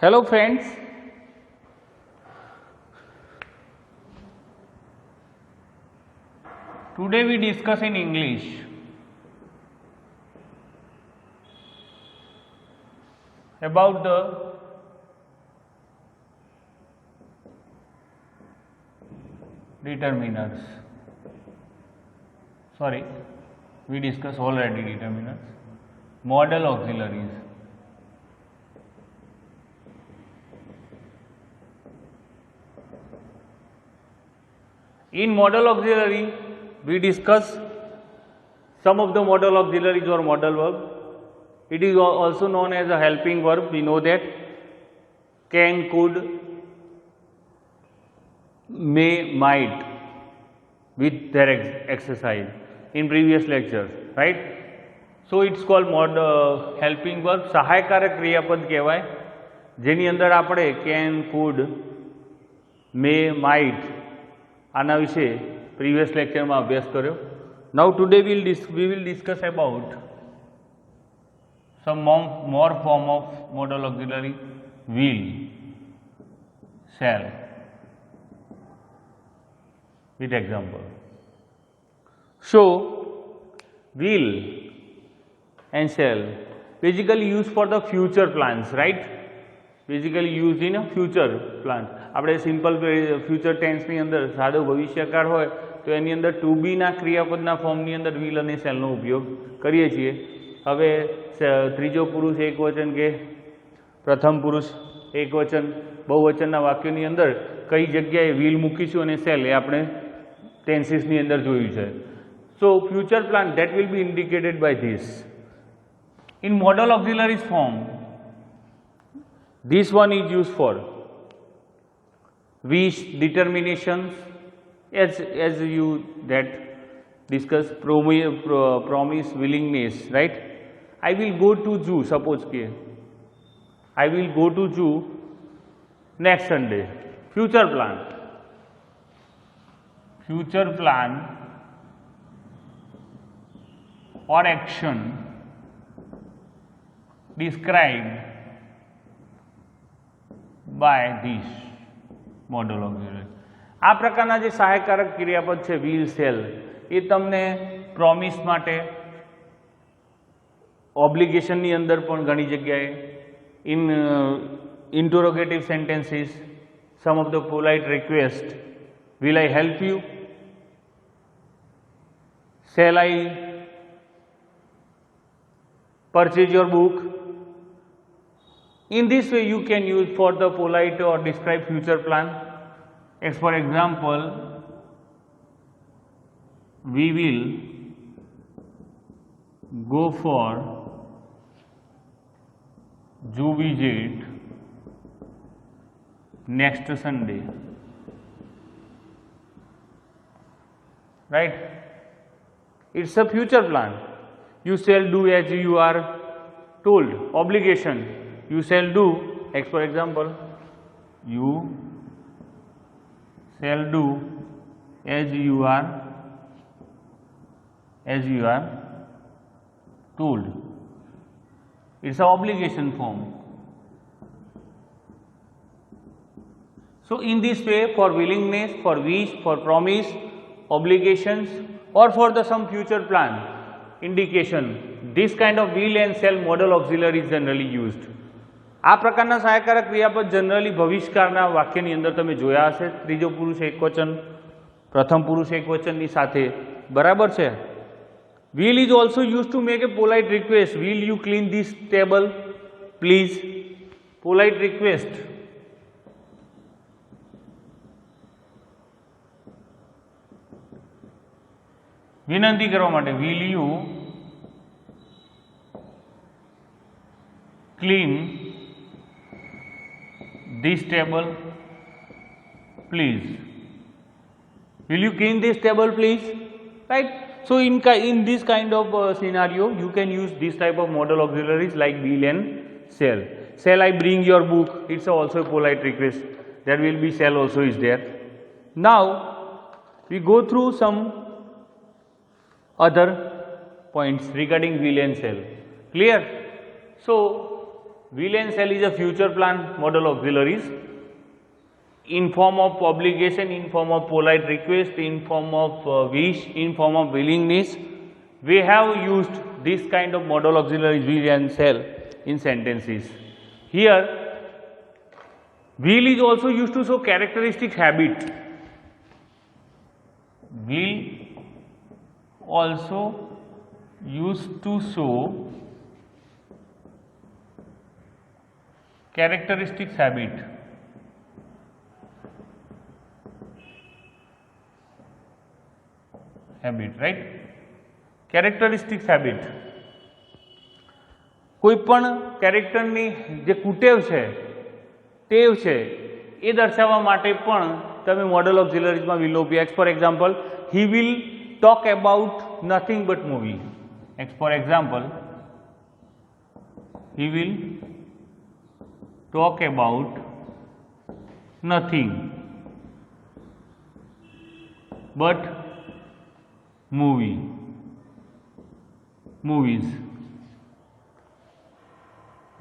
Hello friends, today we discuss in English about the determiners. Sorry, we discussed already determiners. Modal auxiliaries. In modal auxiliary, we discuss some of the modal auxiliaries or modal verb. It is also known as a helping verb. We know that can, could, may, might with their exercise in previous lectures, right? So it's called helping verb. સહાયકારક ક્રિયાપદ કહેવાય જેની અંદર આપણે can, could, may, might આના વિશે previous lectureમાં અભ્યાસ કર્યો. Now today we will discuss about some more form of modal auxiliary. Will, shall with example. So will and shall basically used for the future plans, right? Basically used in a future plans. આપણે simple future ટેન્સની અંદર સાદો ભવિષ્યકાળ હોય તો એની અંદર two બીના ક્રિયાપદના ફોર્મની અંદર will અને શેલનો ઉપયોગ કરીએ છીએ. હવે ત્રીજો પુરુષ એકવચન કે પ્રથમ પુરુષ એકવચન બહુવચનના વાક્યોની અંદર કઈ જગ્યાએ વિલ મૂકીશું અને શેલ એ આપણે ટેન્સીસની અંદર જોયું છે. So future plan that will be indicated by this. In modal auxiliaries form, this one is used for wish, determinations, as you that discuss promise, willingness, right? I will go to zoo, suppose ke I will go to zoo next Sunday. Future plan or action described by this modal auxiliary. આ પ્રકારના જે સહાયકારક ક્રિયાપદ છે will, shall એ તમને promise માટે ઓબ્લિગેશનની અંદર પણ ઘણી જગ્યાએ in interrogative sentences, some of the polite request, will I help you, shall I purchase your book. In this way you can use for the polite or describe future plan. As for example, we will go for zoo visit next Sunday, right? It's a future plan. You shall do as you are told. Obligation, you shall do. For example, you shall do as you are told. It's an obligation form. So in this way, for willingness, for wish, for promise, obligations, or for the some future plan indication, this kind of will and shall modal auxiliary is generally used. આ પ્રકારના સહાયકારક ક્રિયાપદ generally ભવિષ્યકાળના વાક્યની અંદર તમે જોયા હશે. ત્રીજો પુરુષ એકવચન પ્રથમ પુરુષ એકવચનની સાથે, બરાબર છે. will is also used to make a polite request. Will you clean this table please? Polite request. વિનંતી કરવા માટે will you clean this table please? Will you clean this table please? Right? So in this kind of scenario you can use this type of modal auxiliaries like will and shall. Shall I bring your book? It's also a polite request. There will be shall also is there. Now we go through some other points regarding will and shall. Clear? So will and shall is a future plan modal auxiliaries in form of obligation, in form of polite request, in form of wish, in form of willingness. We have used this kind of modal auxiliaries will and shall in sentences. Here will is also used to show characteristic habit. Will also used to show characteristics habit. Right? Characteristics habit. કોઈપણ કેરેક્ટરની જે કુટેવ છે, ટેવ છે, એ દર્શાવવા માટે પણ તમે model ઓક્ઝિલરીઝમાં will ઉપયોગ. For example, he will talk about nothing but movie. For example, he will talk about nothing but movies.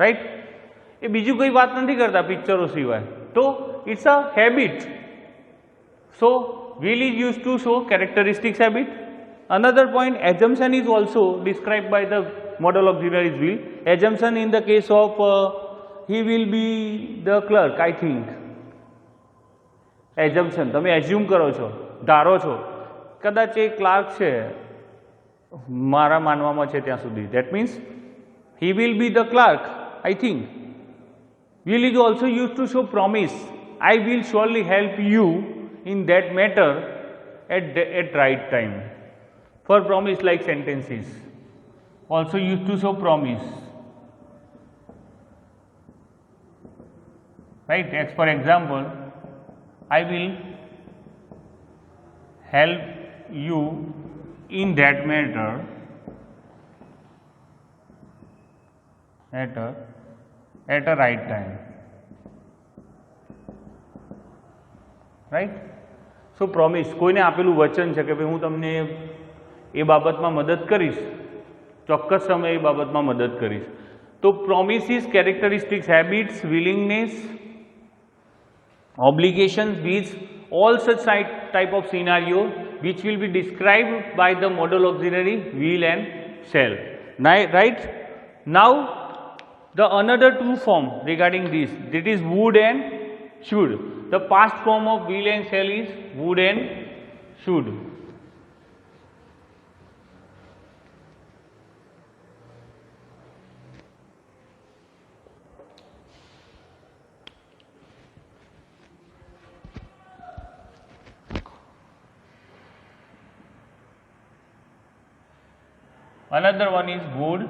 Right? એ બીજું કોઈ વાત નથી કરતા પિક્ચરો સિવાય. તો it's a habit. So will is used to show characteristics habit. Another point, assumption is also described by the model auxiliaries will. Assumption in the case of he will be the clerk, I think. Assumption, તમે assume કરો છો, ધારો છો, કદાચ એ clerk છે, મારા માનવામાં છે ત્યાં સુધી. That means he will be the clerk, I think. Will is also used to show promise. I will surely help you in that matter at right time. For promise like sentences. Also used to show promise. Right? For example, I will help you in that matter at a right time. Right? So promise, કોઈને આપેલું વચન છે કે ભાઈ હું તમને એ બાબતમાં મદદ કરીશ, ચોક્કસ સમયે એ બાબતમાં મદદ કરીશ. તો promises, characteristics, habits, willingness, obligations, these all such type of scenario which will be described by the modal auxiliary will and shall. Right? Now the another two form regarding this, that is would and should. The past form of will and shall is would and should. Another one is would,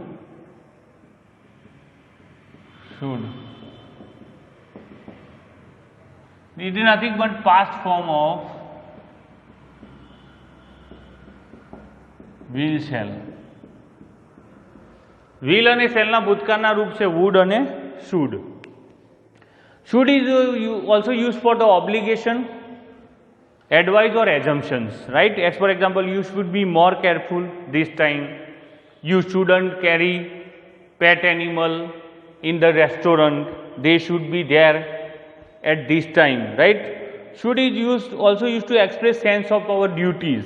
should. It is nothing but past form of will shall. will અને shall ના ભૂતકાળના રૂપ છે would અને should. Should is also used for the obligation, advice or assumptions, right? As for example, you should be more careful this time. You shouldn't carry pet animal in the restaurant. They should be there at this time, right? Should is also used to express sense of our duties.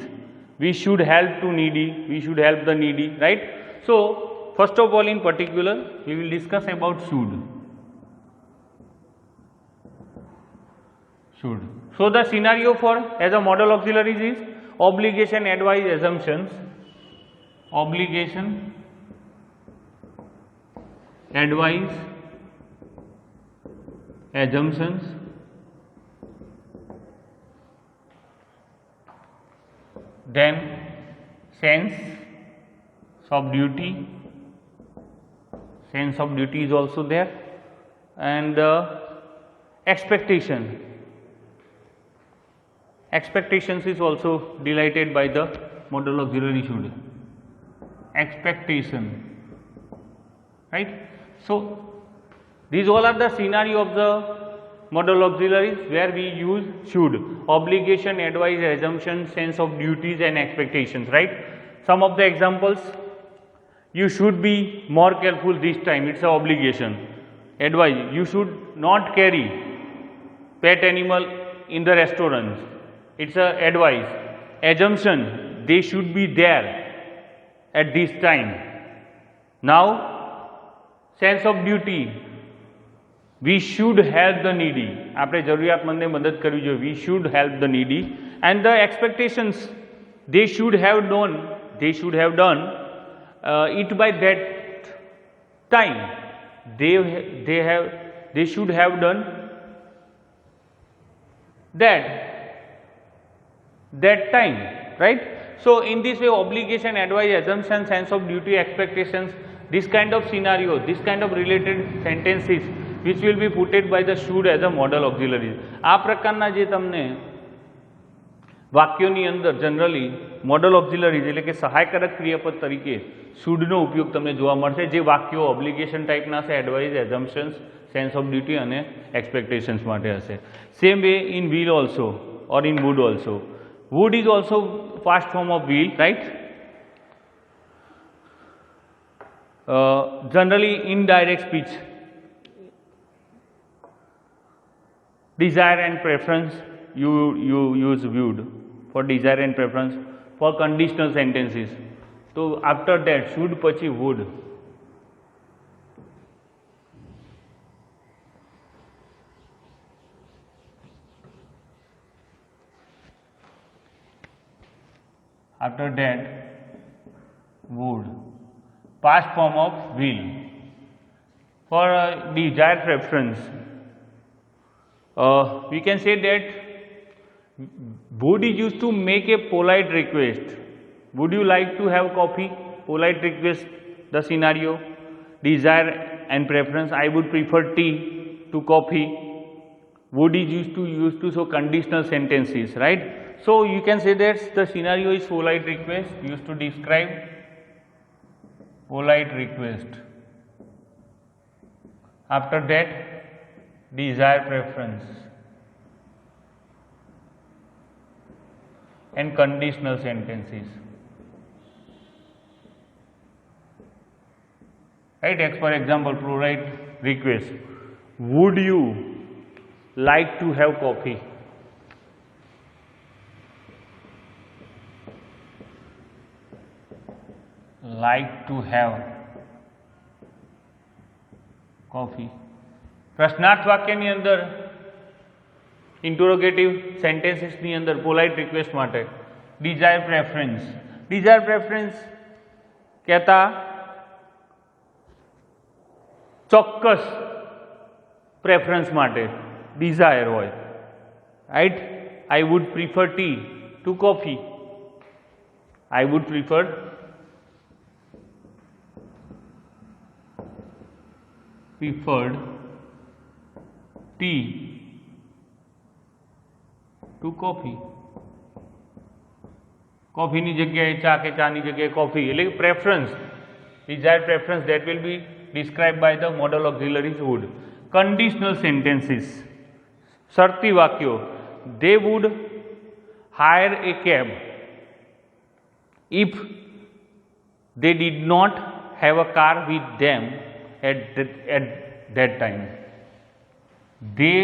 We should help to needy, we should help the needy, right? So first of all, in particular, we will discuss about should. So the scenario for as a model auxiliaries is obligation, advice, assumptions. Obligation, advice, assumptions, then sense of duty. Sense of duty is also there, and expectation. Expectations is also delighted by the model auxiliary should. Expectation, right? So these all are the scenario of the model auxiliaries where we use should. Obligation, advice, assumption, sense of duties and expectations, right? Some of the examples, you should be more careful this time, it's an obligation. advise you should not carry pet animal in the restaurants. It's a advice. Assumption, they should be there at this time. Now, sense of duty, we should help the needy. આપણે જરૂરિયાતમંદને મદદ કરવી જોઈએ. We should help the needy. And the expectations, they should have done it by that time. They should have done that time, right? So in this way, obligation, advice, assumption, sense of duty, expectations, this kind of scenario, this kind of related sentences which will be put by the should as a model auxiliary. આ પ્રકારના જે તમને વાક્યોની અંદર generally model auxiliaries એટલે કે સહાયકારક ક્રિયાપદ તરીકે શુડનો ઉપયોગ તમને જોવા મળશે, જે વાક્યો ઓબ્લિગેશન ટાઈપના હશે, advise, assumptions, sense of duty અને એક્સપેક્ટેશન્સ માટે હશે. Same way in will also or in would also. Would is also past form of will, right? Generally in direct speech, desire and preference, you use would for desire and preference. For conditional sentences, so after that should pachi would. After that would, past form of will. For desired preference, we can say that would is used to make a polite request. Would you like to have coffee? Polite request, the scenario. Desire and preference, I would prefer tea to coffee. Would is used to show conditional sentences, right? So you can say that the scenario is polite request, used to describe polite request. After that, desire, preference and conditional sentences, right? For example, polite request, would you like to have coffee? Like to have coffee. પ્રશ્નાર્થ વાક્યની અંદર interrogative સેન્ટેન્સીસની અંદર polite request માટે desire preference કહેતા ચોક્કસ preference માટે desire હોય, right? I would prefer tea to coffee. I would prefer preferred tea to coffee. કોફીની જગ્યાએ ચા કે ચાની જગ્યાએ કોફી, એટલે કે preference, desire preference, that will be described by the modal auxiliaries would. Conditional sentences, શરતી વાક્યો, they would hire a cab if they did not have a car with them at that time. They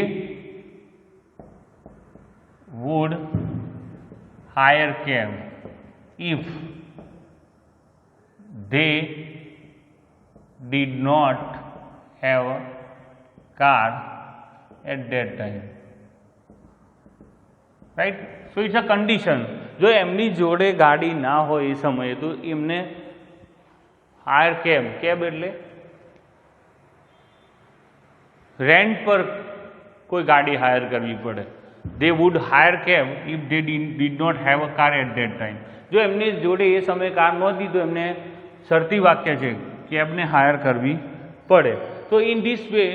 would hire cab if they did not have a car at that time, right? So it's a condition. જો એમની જોડે ગાડી ના હોય એ સમયે તો એમને higher cab એટલે રેન્ટ પર કોઈ ગાડી હાયર કરવી પડે. They would hire cab if they did not have a car at that time. જો એમની જોડે એ સમયે કાર નહોતી તો એમને શરતી વાક્ય છે, કેબને હાયર કરવી પડે. So in this way,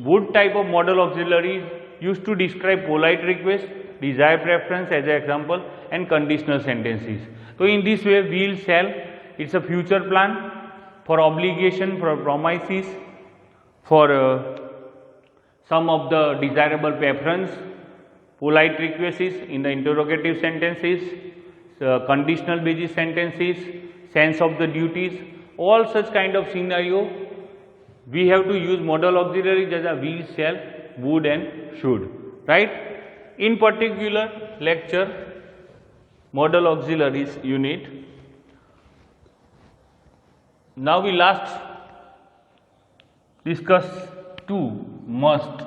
would type of modal auxiliary used to describe polite request, desire, preference as an example, and conditional sentences. So in this way, will, shall, it's a future plan for obligation, for promises, for some of the desirable preference, polite requests in the interrogative sentences, conditional basis sentences, sense of the duties, all such kind of scenario we have to use modal auxiliaries as a will, shall, would and should, right? In particular lecture, modal auxiliaries unit. Now we last discuss two must.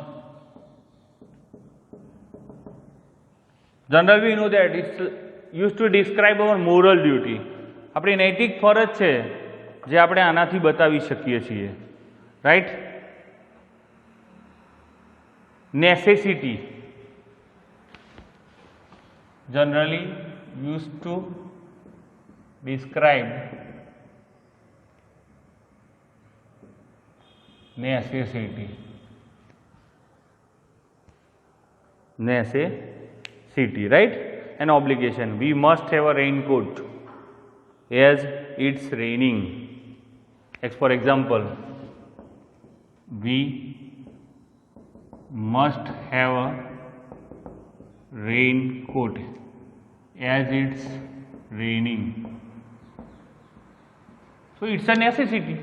Generally we know that it's used to describe our moral duty. આપણી નૈતિક ફરજ છે જે આપણે આનાથી બતાવી શકીએ છીએ, right? Necessity generally used to describe necessity. Necessity, right? An obligation. We must have a raincoat as it's raining. For example, we must have a raincoat as it's raining. So it's a necessity.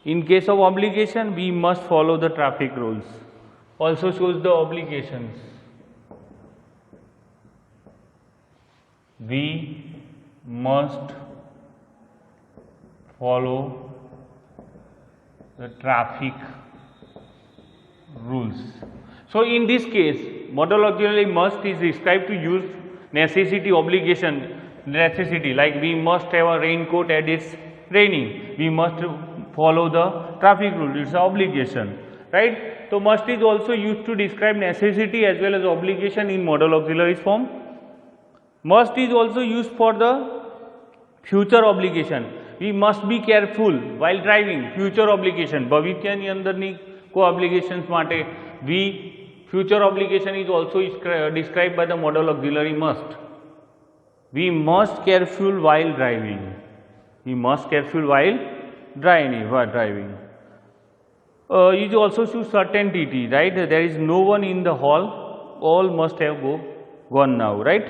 In case of obligation, we must follow the traffic rules. Also shows the obligations. We must follow the traffic rules. So in this case, modal auxiliary must is described to use necessity, obligation, necessity, like we must have a raincoat as it's raining, we must follow the traffic rule, it's an obligation, right? So must is also used to describe necessity as well as obligation in modal auxiliaries form. Must is also used for the future obligation. We must be careful while driving. Future obligation, ભવિષ્યની અંદરની કોઈ obligations માટે we future obligation is also described by the modal auxiliary must. We must careful while driving. We must careful while driving. It also shows certainty, right? There is no one in the hall. All must have gone now, right?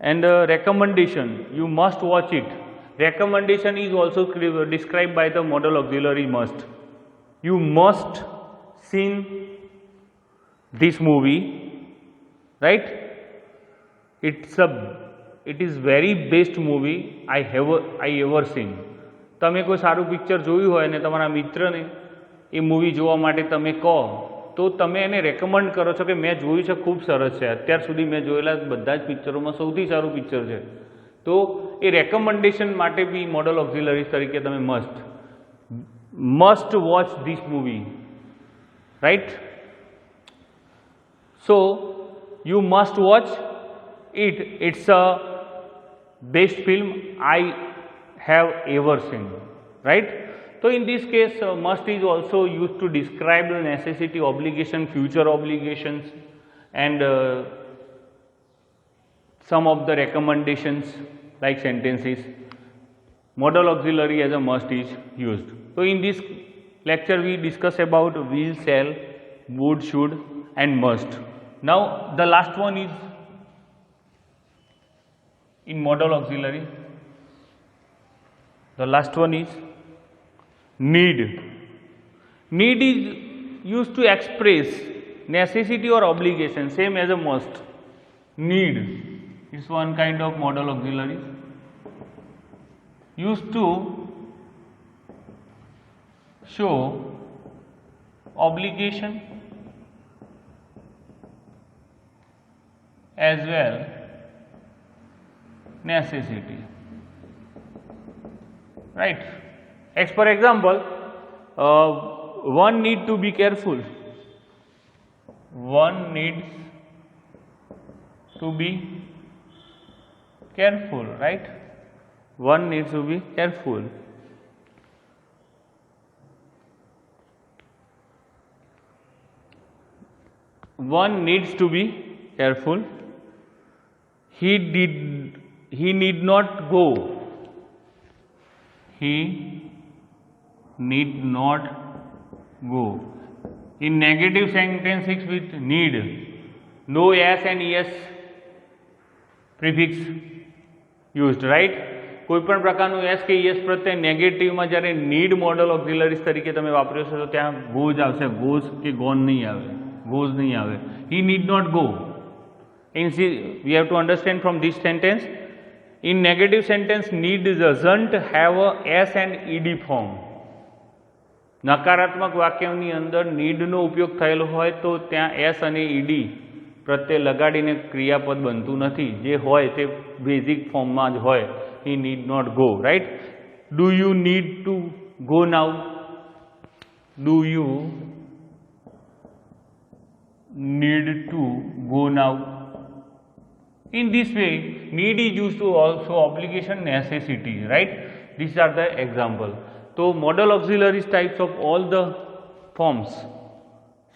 And recommendation, you must watch it. Recommendation is also described by the modal auxiliary must. You must see this movie, right? It is very best movie I ever seen. તમે કોઈ સારું picture જોયું હોય ને તમારા મિત્રને એ movie જોવા માટે તમે કહો તો તમે એને રેકમેન્ડ કરો છો કે મેં જોયું છે, ખૂબ સરસ છે, અત્યાર સુધી મેં જોયેલા બધા જ પિક્ચરોમાં સૌથી સારું પિક્ચર છે, તો એ રેકમેન્ડેશન માટે બી મોડલ ઓક્ઝિલરીઝ તરીકે તમે must watch this movie, right? So you must watch it. It's a best film I have ever seen, right? So in this case, must is also used to describe the necessity, obligation, future obligations, and some of the recommendations like sentences. Modal auxiliary as a must is used. So in this lecture we discuss about will, shall, would, should and must. Now the last one is in modal auxiliary. The last one is need. Need is used to express necessity or obligation, same as a must. Need is one kind of modal auxiliary used to show obligation as well necessity, right? As for example, one need to be careful. One needs to be careful, right? One needs to be careful. One needs to be careful. He need not go. He need not go. In negative sentences with need, no s and es prefix used, right? કોઈપણ પ્રકારનું S કે yes પ્રત્યે નેગેટિવમાં જ્યારે need model auxiliaries તરીકે તમે વાપર્યો છો તો ત્યાં ગોઝ આવશે, ગોઝ કે ગોન નહીં આવે, ગોઝ નહીં આવે. He need not go. We have to understand from this sentence, in negative sentence need doesn't have a s and ed form. નકારાત્મક વાક્યની અંદર નીડનો ઉપયોગ થયેલો હોય તો ત્યાં એસ અને ઈડી પ્રત્યે લગાડીને ક્રિયાપદ બનતું નથી. જે હોય તે બેઝિક ફોર્મમાં જ હોય. he need not go, right? Do you need to go now? Do you need to go now? In this way, need is used to also obligation, necessity, right? These are the example. So modal auxiliaries types of all the forms.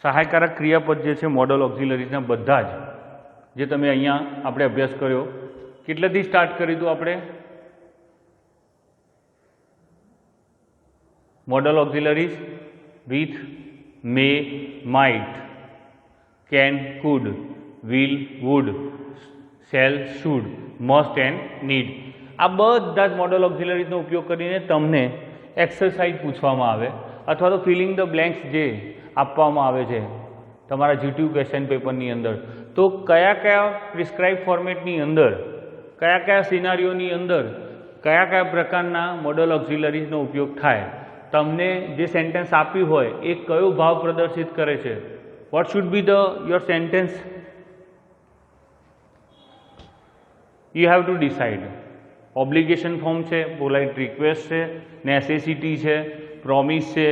સહાયકારક ક્રિયાપદ જે છે model ઓક્ઝિલરીઝના બધા જ જે તમે અહીંયા આપણે અભ્યાસ કર્યો. કેટલેથી સ્ટાર્ટ કર્યું હતું આપણે? Modal auxiliaries with, may, might, can, could, will, would, shall, should, must and need. આ બધા જ મોડલ ઓક્ઝિલરીઝનો ઉપયોગ કરીને તમને એક્સરસાઇઝ પૂછવામાં આવે અથવા તો ફિલિંગ ધ બ્લેન્ક્સ જે આપવામાં આવે છે તમારા જીટીયુ ક્વેશ્ચન પેપરની અંદર, તો કયા કયા પ્રિસ્ક્રાઇબ ફોર્મેટની અંદર, કયા કયા સિનારીઓની અંદર કયા કયા પ્રકારના મોડલ ઓક્ઝિલરીઝનો ઉપયોગ થાય, તમને જે સેન્ટેન્સ આપ્યું હોય એ કયો ભાવ પ્રદર્શિત કરે છે, what should be the your sentence, you have to decide. Obligation form છે, પોલાઇટ રિક્વેસ્ટ છે, નેસેસિટી છે, પ્રોમિસ છે.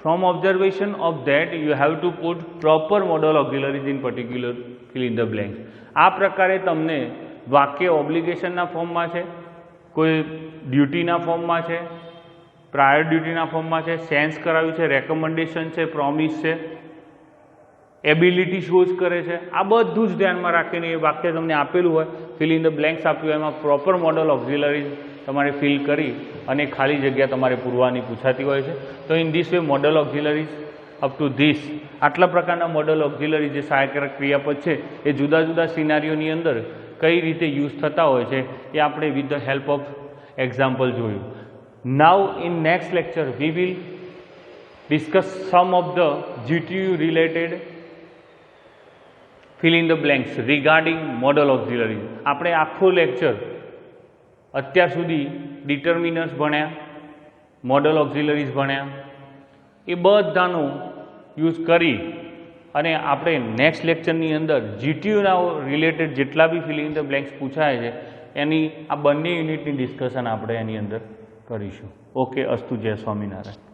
From observation of that you have to put proper modal auxiliaries in particular fill in the blanks. આ પ્રકારે તમને વાક્ય ઓબ્લિગેશનના ફોર્મમાં છે, કોઈ ડ્યુટીના ફોર્મમાં છે, પ્રાયર ડ્યુટીના ફોર્મમાં છે, સેન્સ કરાવ્યું છે, રેકમેન્ડેશન છે, પ્રોમિસ છે, એબિલિટી શોઝ કરે છે. આ બધું જ ધ્યાનમાં રાખીને એ વાક્ય તમને આપેલું હોય, ફિલ ઇન ધ બ્લેન્ક્સ આપ્યું હોય, એમાં પ્રોપર મોડલ ઓક્ઝિલરીઝ તમારે ફિલ કરી અને ખાલી જગ્યા તમારે પૂરવાની પૂછાતી હોય છે. તો in this way model auxiliaries up to this, આટલા પ્રકારના મોડલ ઓક્ઝિલરી જે સહાયકારક ક્રિયાપદ છે એ જુદા જુદા સિનારીઓની અંદર કઈ રીતે યુઝ થતા હોય છે એ આપણે with the help of example જોયું. Now in next lecture we will discuss some of the GTU related fill in the blanks regarding modal auxiliaries. આપણે આખો લેક્ચર અત્યાર સુધી ડિટર્મિનર્સ ભણ્યા, મોડલ ઓક્ઝિલરીઝ ભણ્યા, એ બધાનો યુઝ કરી અને આપણે નેક્સ્ટ લેક્ચરની અંદર જીટીયુના રિલેટેડ જેટલા બી ફિલ ઇન ધ બ્લેન્ક્સ પૂછાય છે એની આ બંને યુનિટની ડિસ્કશન આપણે એની અંદર કરીશું. ઓકે, અસ્તુ, જય સ્વામિનારાયણ.